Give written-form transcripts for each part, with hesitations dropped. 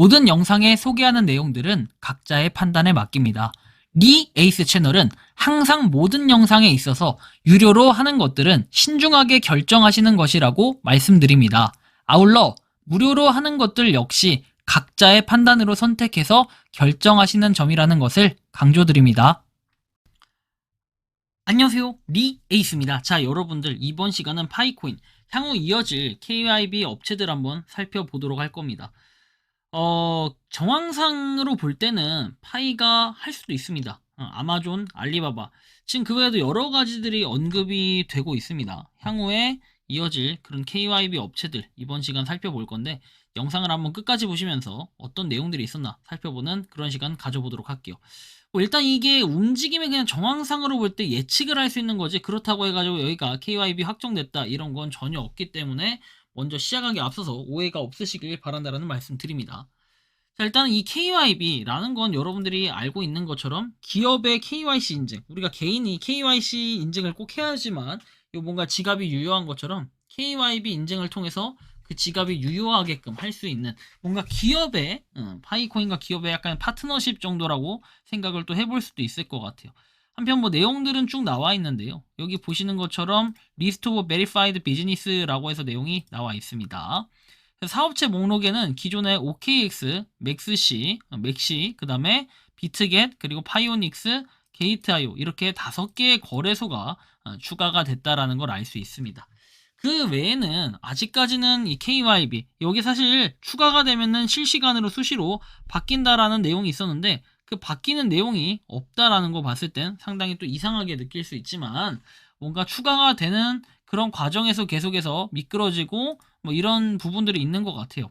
모든 영상에 소개하는 내용들은 각자의 판단에 맡깁니다. 리 에이스 채널은 항상 모든 영상에 있어서 유료로 하는 것들은 신중하게 결정하시는 것이라고 말씀드립니다. 아울러 무료로 하는 것들 역시 각자의 판단으로 선택해서 결정하시는 점이라는 것을 강조드립니다. 안녕하세요, 리 에이스입니다. 자, 여러분들 이번 시간은 파이코인 향후 이어질 KYB 업체들 한번 살펴보도록 할 겁니다. 정황상으로 볼 때는 파이가 할 수도 있습니다. 아마존, 알리바바. 지금 그 외에도 여러 가지들이 언급이 되고 있습니다. 향후에 이어질 그런 KYB 업체들 이번 시간 살펴볼 건데 영상을 한번 끝까지 보시면서 어떤 내용들이 있었나 살펴보는 그런 시간 가져보도록 할게요. 일단 이게 움직임의 그냥 정황상으로 볼 때 예측을 할 수 있는 거지 그렇다고 해가지고 여기가 KYB 확정됐다 이런 건 전혀 없기 때문에 먼저 시작하기 앞서서 오해가 없으시길 바란다라는 말씀 드립니다. 자, 일단 이 KYB라는 건 여러분들이 알고 있는 것처럼 기업의 KYC 인증, 우리가 개인이 KYC 인증을 꼭 해야 하지만 이 뭔가 지갑이 유효한 것처럼 KYB 인증을 통해서 그 지갑이 유효하게끔 할 수 있는 뭔가 기업의 파이코인과 기업의 약간 파트너십 정도라고 생각을 또 해볼 수도 있을 것 같아요. 한편 뭐 내용들은 쭉 나와 있는데요. 여기 보시는 것처럼 리스트 오브 베리파이드 비즈니스라고 해서 내용이 나와 있습니다. 사업체 목록에는 기존의 OKX, 맥스C, 맥시, 그 다음에 비트겟, 그리고 파이오닉스, 게이트아이오 이렇게 5개의 거래소가 추가가 됐다라는 걸 알 수 있습니다. 그 외에는 아직까지는 이 KYB 여기 사실 추가가 되면은 실시간으로 수시로 바뀐다라는 내용이 있었는데 그 바뀌는 내용이 없다라는 거 봤을 땐 상당히 또 이상하게 느낄 수 있지만 뭔가 추가가 되는 그런 과정에서 계속해서 미끄러지고 뭐 이런 부분들이 있는 것 같아요.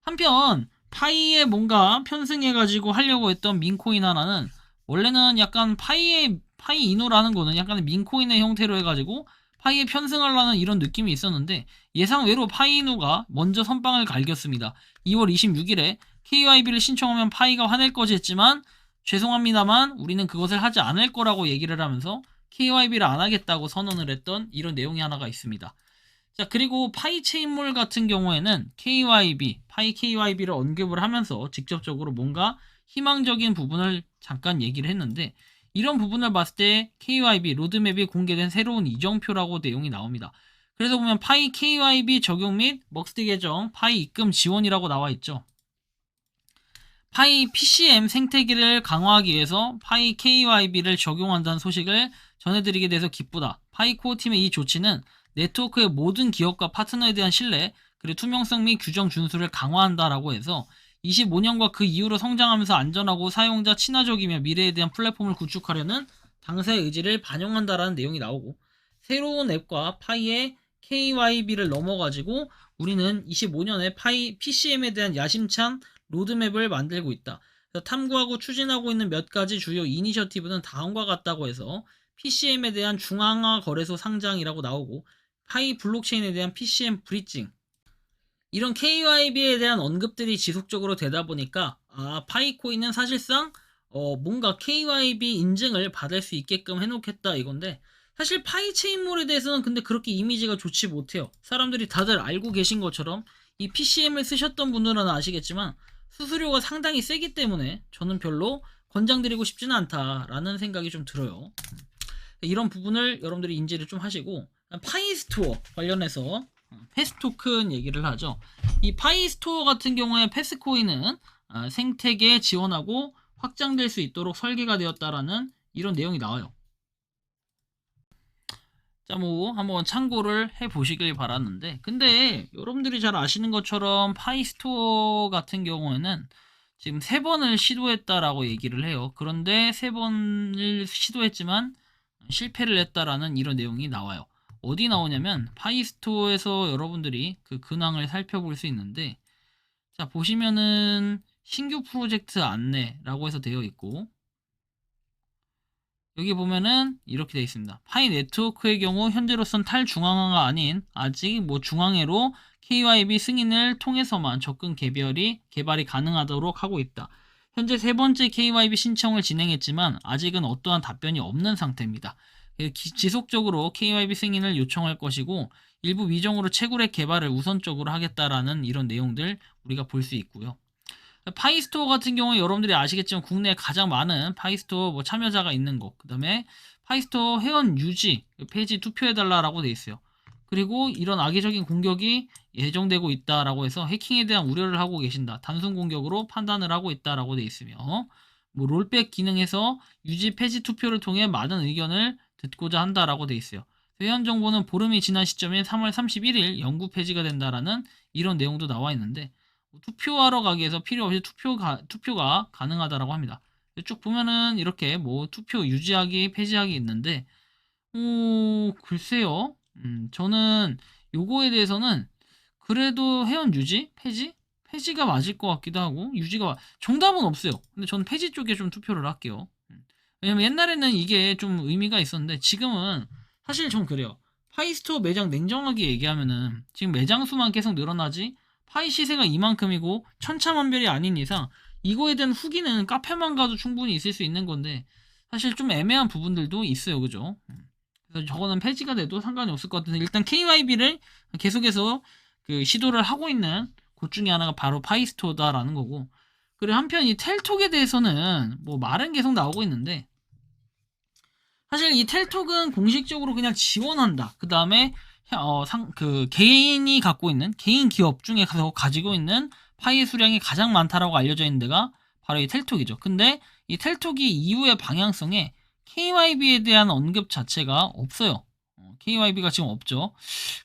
한편 파이에 뭔가 편승해가지고 하려고 했던 민코인 하나는 원래는 약간 파이 이노라는 거는 약간 민코인의 형태로 해가지고 파이에 편승하려는 이런 느낌이 있었는데 예상외로 파이 이노가 먼저 선빵을 갈겼습니다. 2월 26일에 KYB를 신청하면 파이가 화낼 것이 했지만 죄송합니다만 우리는 그것을 하지 않을 거라고 얘기를 하면서 KYB를 안 하겠다고 선언을 했던 이런 내용이 하나가 있습니다. 자, 그리고 파이체인몰 같은 경우에는 KYB, 파이 KYB를 언급을 하면서 직접적으로 뭔가 희망적인 부분을 잠깐 얘기를 했는데 이런 부분을 봤을 때 KYB 로드맵이 공개된 새로운 이정표라고 내용이 나옵니다. 그래서 보면 파이 KYB 적용 및 먹스트 계정 파이 입금 지원이라고 나와 있죠. 파이 PCM 생태계를 강화하기 위해서 파이 KYB를 적용한다는 소식을 전해드리게 돼서 기쁘다. 파이코어 팀의 이 조치는 네트워크의 모든 기업과 파트너에 대한 신뢰, 그리고 투명성 및 규정 준수를 강화한다라고 해서 25년과 그 이후로 성장하면서 안전하고 사용자 친화적이며 미래에 대한 플랫폼을 구축하려는 당사의 의지를 반영한다라는 내용이 나오고 새로운 앱과 파이의 KYB를 넘어가지고 우리는 25년에 파이 PCM에 대한 야심찬 로드맵을 만들고 있다. 탐구하고 추진하고 있는 몇 가지 주요 이니셔티브는 다음과 같다고 해서 PCM에 대한 중앙화 거래소 상장이라고 나오고 파이 블록체인에 대한 PCM 브리징 이런 KYB에 대한 언급들이 지속적으로 되다 보니까 파이코인은 사실상 뭔가 KYB 인증을 받을 수 있게끔 해놓겠다 이건데 사실 파이체인몰에 대해서는 근데 그렇게 이미지가 좋지 못해요. 사람들이 다들 알고 계신 것처럼 이 PCM을 쓰셨던 분들은 아시겠지만 수수료가 상당히 세기 때문에 저는 별로 권장드리고 싶지는 않다라는 생각이 좀 들어요. 이런 부분을 여러분들이 인지를 좀 하시고 파이스토어 관련해서 패스토큰 얘기를 하죠. 이 파이스토어 같은 경우에 패스코인은 생태계에 지원하고 확장될 수 있도록 설계가 되었다라는 이런 내용이 나와요. 자, 뭐 한번 참고를 해 보시길 바랐는데 근데 여러분들이 잘 아시는 것처럼 파이스토어 같은 경우에는 지금 3번을 시도했다라고 얘기를 해요. 그런데 3번을 시도했지만 실패를 했다라는 이런 내용이 나와요. 어디 나오냐면 파이스토어에서 여러분들이 그 근황을 살펴볼 수 있는데 자, 보시면은 신규 프로젝트 안내라고 해서 되어 있고 여기 보면은 이렇게 되어 있습니다. 파이 네트워크의 경우 현재로선 탈중앙화가 아닌 아직 뭐 중앙회로 KYB 승인을 통해서만 접근 개발이 가능하도록 하고 있다. 현재 3번째 KYB 신청을 진행했지만 아직은 어떠한 답변이 없는 상태입니다. 지속적으로 KYB 승인을 요청할 것이고 일부 위정으로 채굴의 개발을 우선적으로 하겠다라는 이런 내용들 우리가 볼 수 있고요. 파이스토어 같은 경우에 여러분들이 아시겠지만 국내에 가장 많은 파이스토어 뭐 참여자가 있는 곳, 그 다음에 파이스토어 회원 유지 페이지 투표해달라라고 돼 있어요. 그리고 이런 악의적인 공격이 예정되고 있다라고 해서 해킹에 대한 우려를 하고 계신다. 단순 공격으로 판단을 하고 있다라고 돼 있으며, 뭐 롤백 기능에서 유지 폐지 투표를 통해 많은 의견을 듣고자 한다라고 돼 있어요. 회원 정보는 보름이 지난 시점인 3월 31일 영구 폐지가 된다라는 이런 내용도 나와 있는데, 투표하러 가기 위해서 필요 없이 투표가 가능하다라고 합니다. 쭉 보면은 이렇게 뭐 투표 유지하기, 폐지하기 있는데, 글쎄요. 저는 요거에 대해서는 그래도 회원 유지? 폐지? 폐지가 맞을 것 같기도 하고, 정답은 없어요. 근데 저는 폐지 쪽에 좀 투표를 할게요. 왜냐면 옛날에는 이게 좀 의미가 있었는데, 지금은 사실 좀 그래요. 파이스토어 매장 냉정하게 얘기하면은, 지금 매장 수만 계속 늘어나지, 파이 시세가 이만큼이고, 천차만별이 아닌 이상, 이거에 대한 후기는 카페만 가도 충분히 있을 수 있는 건데, 사실 좀 애매한 부분들도 있어요. 그죠? 그래서 저거는 폐지가 돼도 상관이 없을 것 같은데, 일단 KYB를 계속해서 그 시도를 하고 있는 곳 중에 하나가 바로 파이스토어다라는 거고, 그리고 한편 이 텔톡에 대해서는 뭐 말은 계속 나오고 있는데, 사실 이 텔톡은 공식적으로 그냥 지원한다. 그 다음에 그 개인이 갖고 있는 개인 기업 중에 가지고 있는 파이 수량이 가장 많다라고 알려져 있는 데가 바로 이 텔톡이죠. 근데 이 텔톡이 이후의 방향성에 KYB에 대한 언급 자체가 없어요. KYB가 지금 없죠.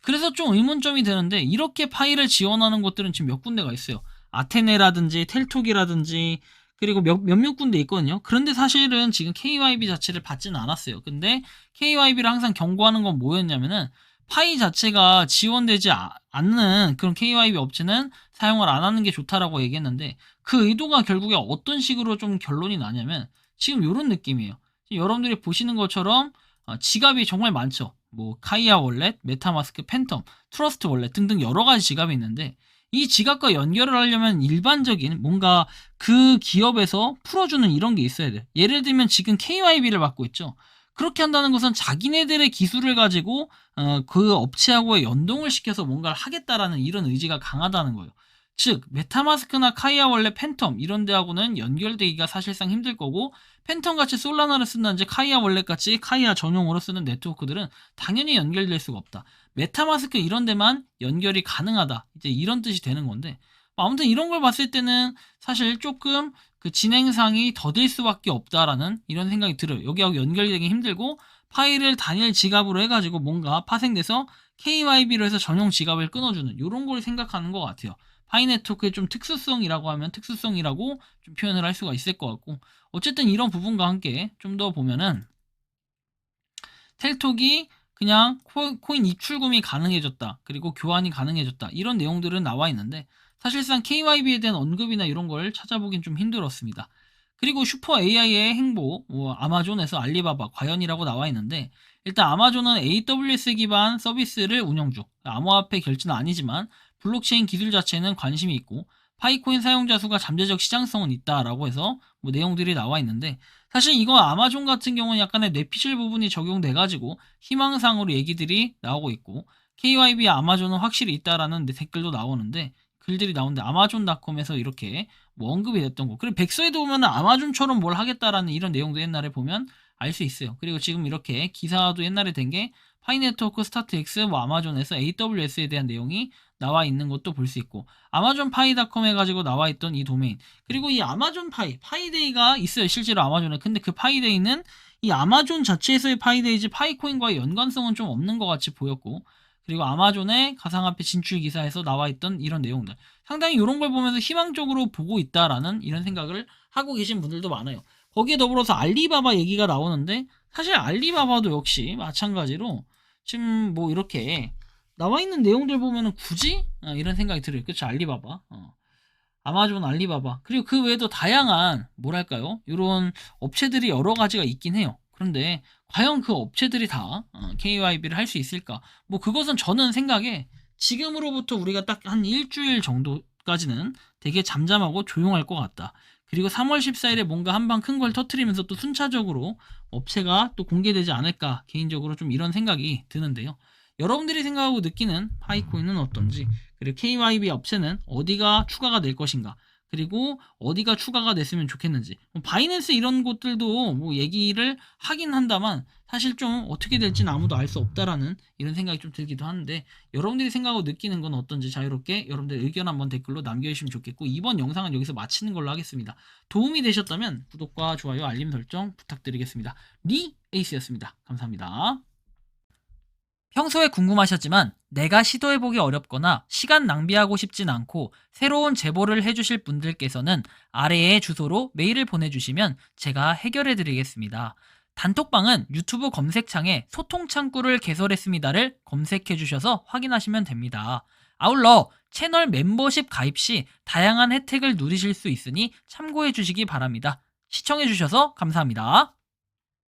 그래서 좀 의문점이 되는데, 이렇게 파이를 지원하는 곳들은 지금 몇 군데가 있어요. 아테네라든지 텔톡이라든지, 그리고 몇몇 군데 있거든요. 그런데 사실은 지금 KYB 자체를 받지는 않았어요. 근데 KYB를 항상 경고하는 건 뭐였냐면은, 파이 자체가 지원되지 않는 그런 KYB 업체는 사용을 안 하는 게 좋다라고 얘기했는데, 그 의도가 결국에 어떤 식으로 좀 결론이 나냐면 지금 이런 느낌이에요. 여러분들이 보시는 것처럼 지갑이 정말 많죠. 뭐 카이아 월렛, 메타마스크, 팬텀, 트러스트 월렛 등등 여러 가지 지갑이 있는데, 이 지갑과 연결을 하려면 일반적인 뭔가 그 기업에서 풀어주는 이런 게 있어야 돼요. 예를 들면 지금 KYB를 받고 있죠. 그렇게 한다는 것은 자기네들의 기술을 가지고 그 업체하고의 연동을 시켜서 뭔가를 하겠다라는 이런 의지가 강하다는 거예요. 즉 메타마스크나 카이아 월렛, 팬텀 이런 데하고는 연결되기가 사실상 힘들 거고, 팬텀같이 솔라나를 쓴다든지 카이아 월렛같이 카이아 전용으로 쓰는 네트워크들은 당연히 연결될 수가 없다. 메타마스크 이런 데만 연결이 가능하다. 이제 이런 뜻이 되는 건데, 아무튼 이런 걸 봤을 때는 사실 조금 그 진행상이 더딜 수밖에 없다라는 이런 생각이 들어요. 여기하고 연결되기 힘들고, 파일을 단일 지갑으로 해가지고 뭔가 파생돼서 KYB로 해서 전용 지갑을 끊어주는 이런 걸 생각하는 것 같아요. 파이 네트워크의 좀 특수성이라고 하면 특수성이라고 좀 표현을 할 수가 있을 것 같고, 어쨌든 이런 부분과 함께 좀 더 보면은 텔톡이 그냥 코인 입출금이 가능해졌다, 그리고 교환이 가능해졌다, 이런 내용들은 나와 있는데 사실상 KYB에 대한 언급이나 이런 걸 찾아보긴 좀 힘들었습니다. 그리고 슈퍼 AI의 행보, 뭐 아마존에서 알리바바, 과연이라고 나와 있는데, 일단 아마존은 AWS 기반 서비스를 운영 중, 암호화폐 결제는 아니지만 블록체인 기술 자체는 관심이 있고 파이코인 사용자 수가 잠재적 시장성은 있다라고 해서 뭐 내용들이 나와 있는데, 사실 이거 아마존 같은 경우는 약간의 뇌피셜 부분이 적용돼 가지고 희망상으로 얘기들이 나오고 있고, KYB 아마존은 확실히 있다라는 댓글도 나오는데, 글들이 나오는데 아마존닷컴에서 이렇게 뭐 언급이 됐던 거, 그리고 백서에도 보면 아마존처럼 뭘 하겠다라는 이런 내용도 옛날에 보면 알 수 있어요. 그리고 지금 이렇게 기사도 옛날에 된 게 파이네트워크 스타트X 뭐 아마존에서 AWS에 대한 내용이 나와 있는 것도 볼 수 있고, 아마존 파이닷컴 해가지고 나와 있던 이 도메인, 그리고 이 아마존 파이데이가 있어요 실제로 아마존에. 근데 그 파이데이는 이 아마존 자체에서의 파이데이지 파이코인과의 연관성은 좀 없는 것 같이 보였고, 그리고 아마존의 가상화폐 진출 기사에서 나와 있던 이런 내용들, 상당히 이런 걸 보면서 희망적으로 보고 있다라는 이런 생각을 하고 계신 분들도 많아요. 거기에 더불어서 알리바바 얘기가 나오는데, 사실 알리바바도 역시 마찬가지로 지금 뭐 이렇게 나와 있는 내용들 보면은 굳이 이런 생각이 들어요. 그렇죠? 알리바바, 아마존, 알리바바, 그리고 그 외에도 다양한 뭐랄까요, 이런 업체들이 여러 가지가 있긴 해요. 그런데 과연 그 업체들이 다 KYB를 할 수 있을까? 뭐 그것은 저는 생각에 지금으로부터 우리가 딱 한 일주일 정도까지는 되게 잠잠하고 조용할 것 같다. 그리고 3월 14일에 뭔가 한방 큰 걸 터트리면서 또 순차적으로 업체가 또 공개되지 않을까, 개인적으로 좀 이런 생각이 드는데요. 여러분들이 생각하고 느끼는 파이코인은 어떤지, 그리고 KYB 업체는 어디가 추가가 될 것인가, 그리고 어디가 추가가 됐으면 좋겠는지, 바이낸스 이런 곳들도 뭐 얘기를 하긴 한다만 사실 좀 어떻게 될지는 아무도 알 수 없다라는 이런 생각이 좀 들기도 하는데, 여러분들이 생각하고 느끼는 건 어떤지 자유롭게 여러분들 의견 한번 댓글로 남겨주시면 좋겠고, 이번 영상은 여기서 마치는 걸로 하겠습니다. 도움이 되셨다면 구독과 좋아요, 알림 설정 부탁드리겠습니다. 리 에이스였습니다. 감사합니다. 평소에 궁금하셨지만 내가 시도해보기 어렵거나 시간 낭비하고 싶진 않고 새로운 제보를 해주실 분들께서는 아래의 주소로 메일을 보내주시면 제가 해결해드리겠습니다. 단톡방은 유튜브 검색창에 소통창구를 개설했습니다를 검색해주셔서 확인하시면 됩니다. 아울러 채널 멤버십 가입 시 다양한 혜택을 누리실 수 있으니 참고해주시기 바랍니다. 시청해주셔서 감사합니다.